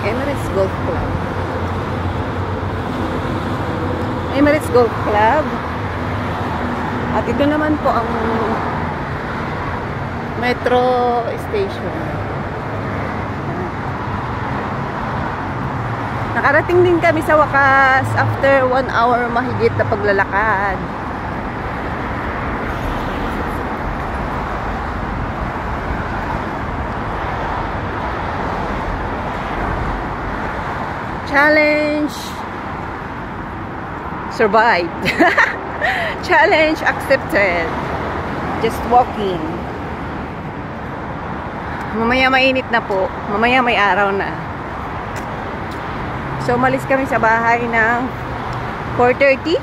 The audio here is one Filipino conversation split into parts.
Emirates Golf Club. Emirates Golf Club. At ito naman po ang metro station. Nakarating din kami sa wakas after 1 hour mahigit na paglalakad. Challenge survived. Challenge accepted. Just walking. Mamaya mainit na po. Mamaya may araw na. So umalis kami sa bahay ng 4:30.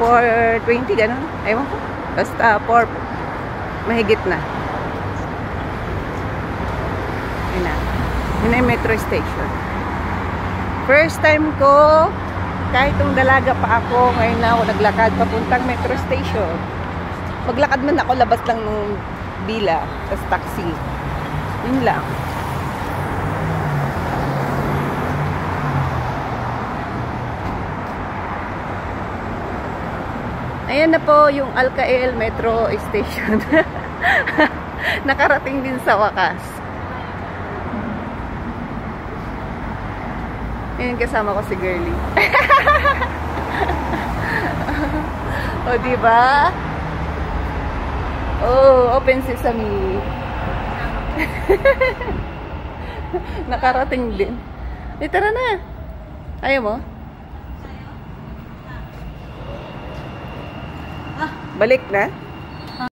4:20 ganun. Ewan ko. Basta 4 mahigit na. Yun na. Yun na yung metro station. First time ko, kahit nung dalaga pa ako, ngayon na ako naglakad papuntang metro station. Maglakad man ako, labas lang ng bila, tas taxi. Yun lang. Ayan na po yung Al-Khail Metro Station. Nakarating din sa wakas. Ayan, kasama ko si Girlie. O, diba? Oh, open sesame. Nakarating din. Tara na. Ayaw mo? Balik na?